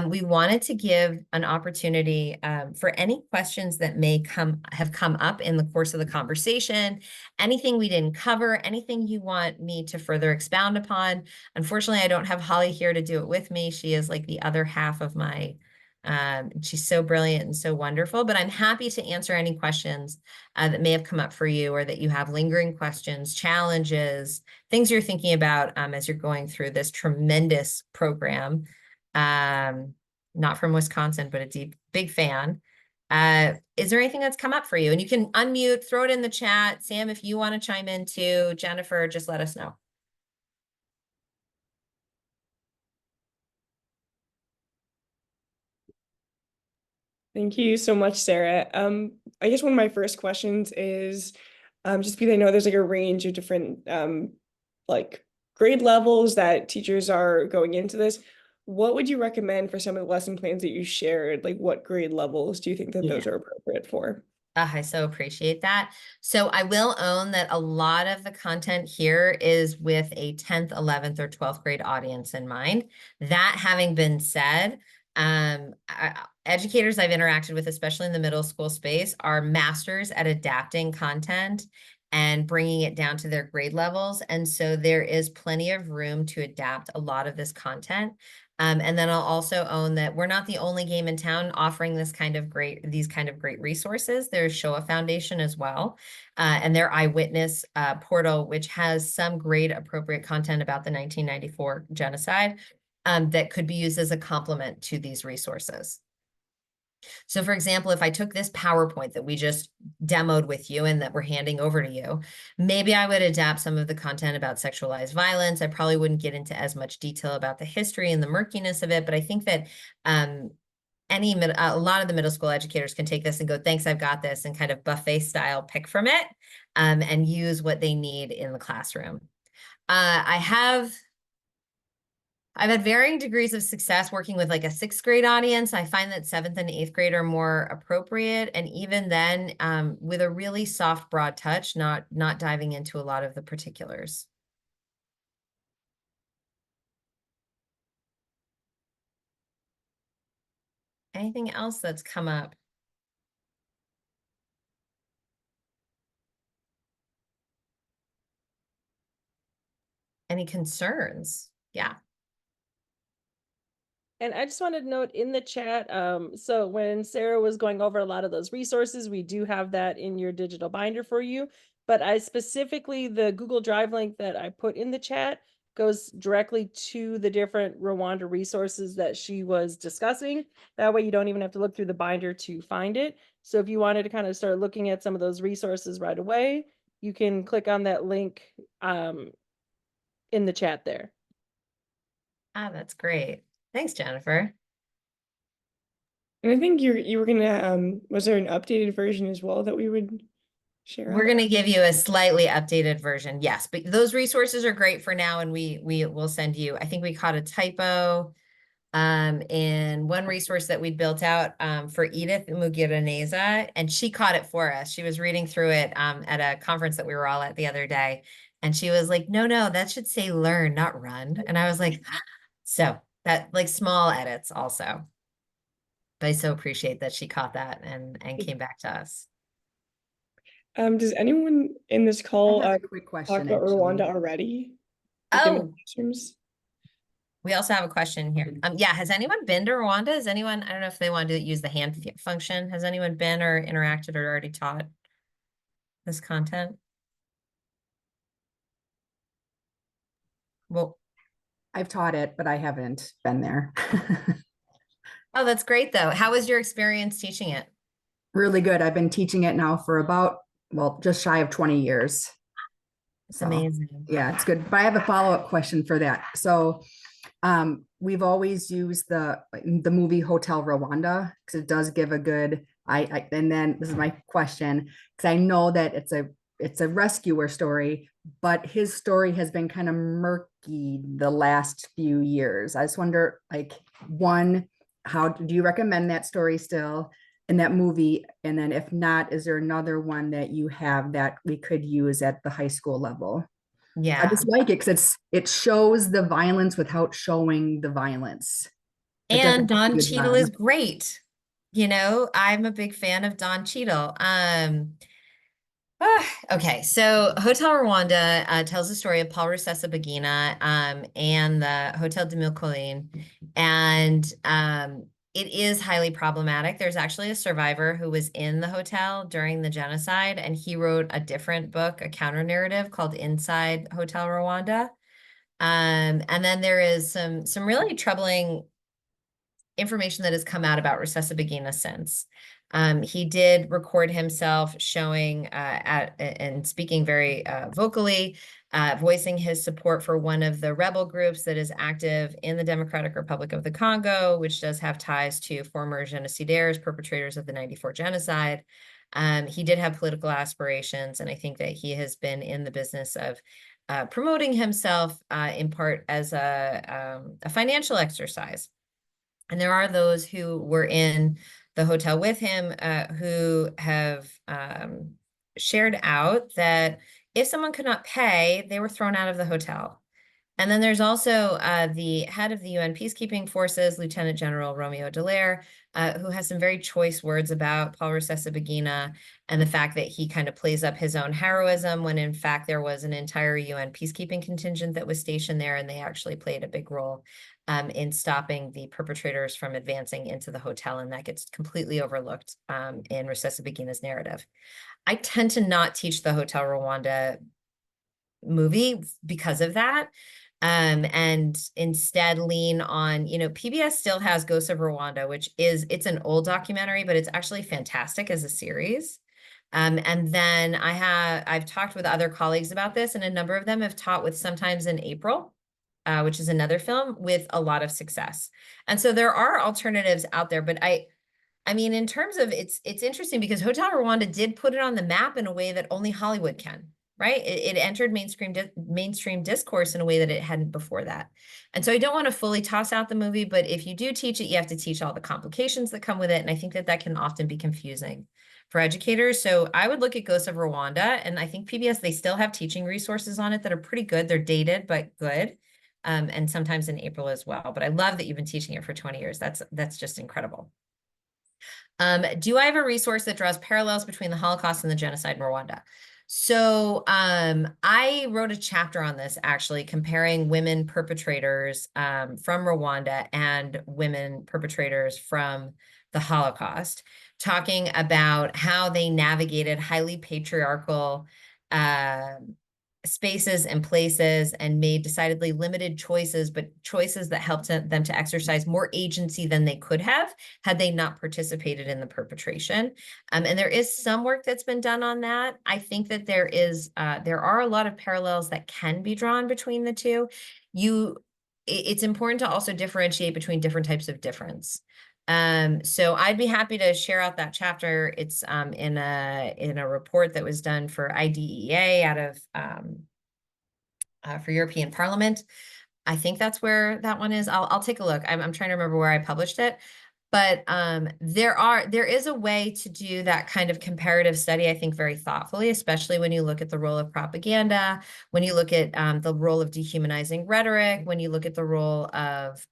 We wanted to give an opportunity for any questions that may have come up in the course of the conversation, anything we didn't cover, anything you want me to further expound upon. Unfortunately, I don't have Holly here to do it with me. She is like the other half of my, she's so brilliant and so wonderful, but I'm happy to answer any questions that may have come up for you, or that you have lingering questions, challenges, things you're thinking about as you're going through this tremendous program. Not from Wisconsin, but a big fan. Is there anything that's come up for you? And you can unmute, throw it in the chat. Sam, if you want to chime in too, Jennifer, just let us know. Thank you so much, Sarah. I guess one of my first questions is just because I know there's like a range of different like grade levels that teachers are going into this. What would you recommend for some of the lesson plans that you shared? Like, what grade levels do you think that those are appropriate for? I so appreciate that. So I will own that a lot of the content here is with a 10th, 11th, or 12th grade audience in mind. That having been said, educators I've interacted with, especially in the middle school space, are masters at adapting content and bringing it down to their grade levels. And so there is plenty of room to adapt a lot of this content. And then I'll also own that we're not the only game in town offering these kind of great resources. There's Shoah Foundation as well, and their eyewitness portal, which has some great appropriate content about the 1994 genocide that could be used as a complement to these resources. So for example, if I took this PowerPoint that we just demoed with you and that we're handing over to you, maybe I would adapt some of the content about sexualized violence. I probably wouldn't get into as much detail about the history and the murkiness of it, but I think that a lot of the middle school educators can take this and go, thanks, I've got this, and kind of buffet style pick from it and use what they need in the classroom. I've had varying degrees of success working with like a 6th grade audience. I find that 7th and 8th grade are more appropriate. And even then, with a really soft, broad touch, not diving into a lot of the particulars. Anything else that's come up? Any concerns? Yeah. And I just wanted to note in the chat, so when Sarah was going over a lot of those resources, we do have that in your digital binder for you. But I specifically, the Google Drive link that I put in the chat goes directly to the different Rwanda resources that she was discussing. That way you don't even have to look through the binder to find it. So if you wanted to kind of start looking at some of those resources right away, you can click on that link in the chat there. Ah, that's great. Thanks, Jennifer. And I think you were gonna was there an updated version as well that we would share? We're going to give you a slightly updated version. Yes, but those resources are great for now, and we will send you. I think we caught a typo in one resource that we'd built out for Edith Mugiraneza, and she caught it for us. She was reading through it at a conference that we were all at the other day, and she was like, no, that should say learn, not run. And I was like, so that, like, small edits also. But I so appreciate that she caught that and came back to us. Does anyone in this call I have a quick question, talk about Rwanda already? Oh, we also have a question here. Yeah, has anyone been to Rwanda? Has anyone, I don't know if they want to use the hand function. Has anyone been or interacted or already taught this content? Well, I've taught it, but I haven't been there. oh, that's great though. How was your experience teaching it? Really good. I've been teaching it now for about, well, just shy of 20 years. It's amazing. Yeah, it's good. But I have a follow-up question for that. So we've always used the movie Hotel Rwanda because it does give a good, and then this is my question, because I know that it's a rescuer story, but his story has been kind of murky the last few years. I just wonder, like, one, how do you recommend that story still in that movie? And then if not, is there another one that you have that we could use at the high school level? Yeah. I just like it because it shows the violence without showing the violence. It does a And Don good Cheadle job. is great. You know, I'm a big fan of Don Cheadle. Okay, so Hotel Rwanda tells the story of Paul Rusesabagina and the Hotel de Mille Collines, and it is highly problematic. There's actually a survivor who was in the hotel during the genocide, and he wrote a different book, a counter narrative called Inside Hotel Rwanda. And then there is some really troubling information that has come out about Rusesabagina since. He did record himself showing and speaking very vocally, voicing his support for one of the rebel groups that is active in the Democratic Republic of the Congo, which does have ties to former genocidaires, perpetrators of the '94 genocide. He did have political aspirations, and I think that he has been in the business of promoting himself in part as a financial exercise. And there are those who were in the hotel with him who have shared out that if someone could not pay, they were thrown out of the hotel. And then there's also the head of the UN peacekeeping forces, Lieutenant General Romeo Dallaire, who has some very choice words about Paul Rusesabagina and the fact that he kind of plays up his own heroism when in fact there was an entire UN peacekeeping contingent that was stationed there, and they actually played a big role in stopping the perpetrators from advancing into the hotel, and that gets completely overlooked in Rusesabagina's narrative. I tend to not teach the Hotel Rwanda movie because of that. And instead lean on, you know, PBS still has Ghosts of Rwanda, which it's an old documentary, but it's actually fantastic as a series. And then I've talked with other colleagues about this, and a number of them have taught with Sometimes in April, which is another film with a lot of success. And so there are alternatives out there, but I mean, in terms of it's interesting because Hotel Rwanda did put it on the map in a way that only Hollywood can. Right? It entered mainstream discourse in a way that it hadn't before that. And so I don't want to fully toss out the movie, but if you do teach it, you have to teach all the complications that come with it. And I think that that can often be confusing for educators. So I would look at Ghosts of Rwanda, and I think PBS, they still have teaching resources on it that are pretty good. They're dated, but good. And Sometimes in April as well. But I love that you've been teaching it for 20 years. That's just incredible. Do I have a resource that draws parallels between the Holocaust and the genocide in Rwanda? So I wrote a chapter on this, actually, comparing women perpetrators from Rwanda and women perpetrators from the Holocaust, talking about how they navigated highly patriarchal spaces and places and made decidedly limited choices, but choices that helped them to exercise more agency than they could have had they not participated in the perpetration. And there is some work that's been done on that. I think that there are a lot of parallels that can be drawn between the two. It's important to also differentiate between different types of difference. So I'd be happy to share out that chapter. It's in a report that was done for IDEA out of for European Parliament. I think that's where that one is. I'll take a look. I'm trying to remember where I published it. But there is a way to do that kind of comparative study, I think, very thoughtfully, especially when you look at the role of propaganda, when you look at the role of dehumanizing rhetoric, when you look at the role of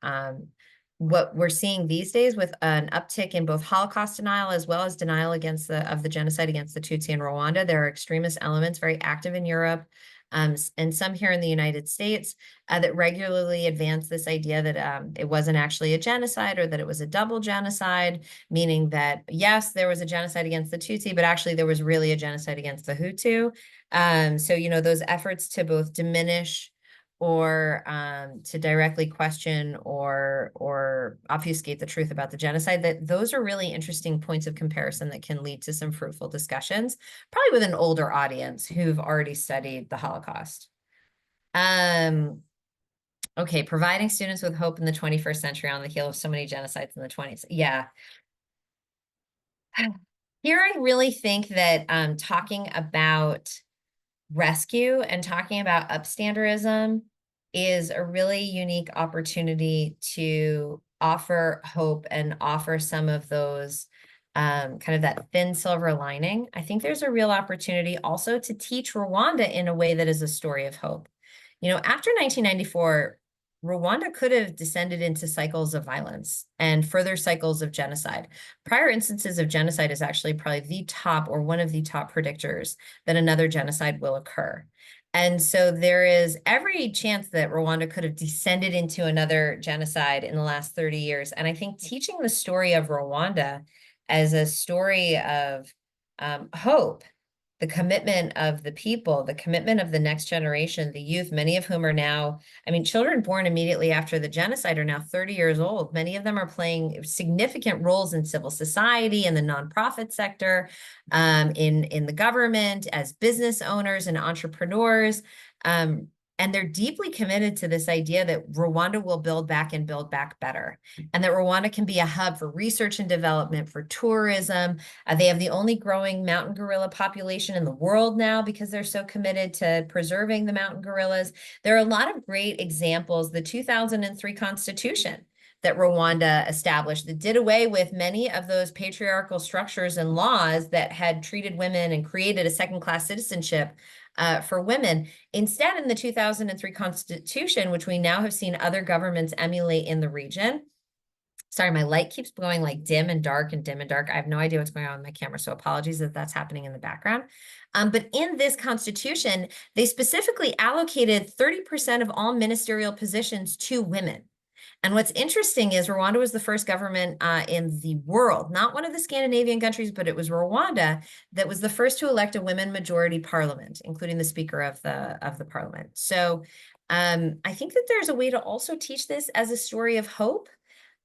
what we're seeing these days with an uptick in both Holocaust denial as well as denial of the genocide against the Tutsi in Rwanda. There are extremist elements very active in Europe, and some here in the United States that regularly advance this idea that it wasn't actually a genocide, or that it was a double genocide, meaning that, yes, there was a genocide against the Tutsi, but actually there was really a genocide against the Hutu. So, you know, those efforts to both diminish or to directly question or obfuscate the truth about the genocide, that those are really interesting points of comparison that can lead to some fruitful discussions, probably with an older audience who've already studied the Holocaust. Okay, providing students with hope in the 21st century on the heel of so many genocides in the 20s. Yeah. Here I really think that talking about rescue and talking about upstanderism is a really unique opportunity to offer hope and offer some of those kind of that thin silver lining. I think there's a real opportunity also to teach Rwanda in a way that is a story of hope. After 1994, Rwanda could have descended into cycles of violence and further cycles of genocide. Prior instances of genocide is actually probably the top or one of the top predictors that another genocide will occur. And so there is every chance that Rwanda could have descended into another genocide in the last 30 years. And I think teaching the story of Rwanda as a story of hope, the commitment of the people, the commitment of the next generation, the youth, many of whom are now, children born immediately after the genocide are now 30 years old. Many of them are playing significant roles in civil society, in the nonprofit sector, in the government, as business owners and entrepreneurs. And they're deeply committed to this idea that Rwanda will build back and build back better, and that Rwanda can be a hub for research and development, for tourism. They have the only growing mountain gorilla population in the world now because they're so committed to preserving the mountain gorillas. There are a lot of great examples. The 2003 Constitution that Rwanda established that did away with many of those patriarchal structures and laws that had treated women and created a second-class citizenship for women. Instead, in the 2003 Constitution, which we now have seen other governments emulate in the region. Sorry, my light keeps going like dim and dark and dim and dark. I have no idea what's going on with my camera, so apologies if that's happening in the background. But in this Constitution, they specifically allocated 30% of all ministerial positions to women. And what's interesting is Rwanda was the first government in the world, not one of the Scandinavian countries, but it was Rwanda that was the first to elect a women majority parliament, including the speaker of the parliament. So I think that there's a way to also teach this as a story of hope.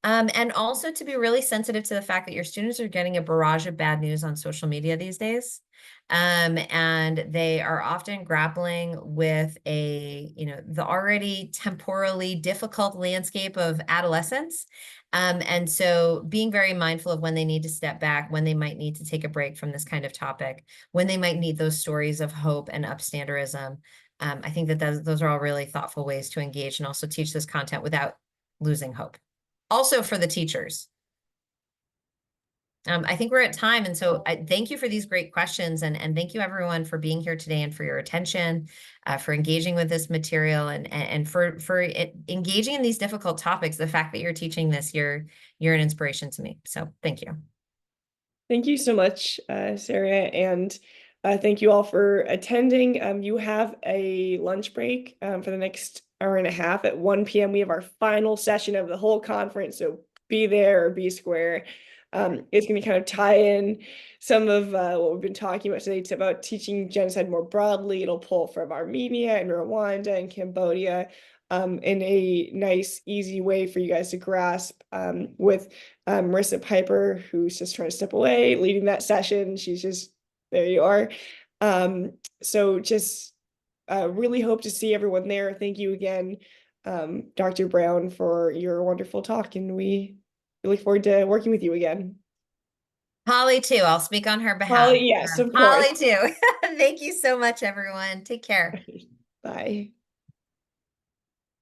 And also to be really sensitive to the fact that your students are getting a barrage of bad news on social media these days. And they are often grappling with the already temporally difficult landscape of adolescence. And so being very mindful of when they need to step back, when they might need to take a break from this kind of topic, when they might need those stories of hope and upstanderism. I think that those are all really thoughtful ways to engage and also teach this content without losing hope. Also for the teachers. I think we're at time. And so I thank you for these great questions, and thank you everyone for being here today and for your attention, for engaging with this material and for engaging in these difficult topics. The fact that you're teaching this, you're an inspiration to me. So thank you. Thank you so much, Sara, and thank you all for attending. You have a lunch break for the next hour and a half. At 1 p.m. we have our final session of the whole conference, so be there or be square. It's going to kind of tie in some of what we've been talking about today. It's about teaching genocide more broadly. It'll pull from Armenia and Rwanda and Cambodia in a nice, easy way for you guys to grasp, with Marissa Piper, who's just trying to step away, leading that session. She's just, there you are. So just really hope to see everyone there. Thank you again, Dr. Brown, for your wonderful talk, and we look forward to working with you again. Holly too. I'll speak on her behalf. Holly, yes, of course. Holly too. Thank you so much, everyone. Take care. Bye.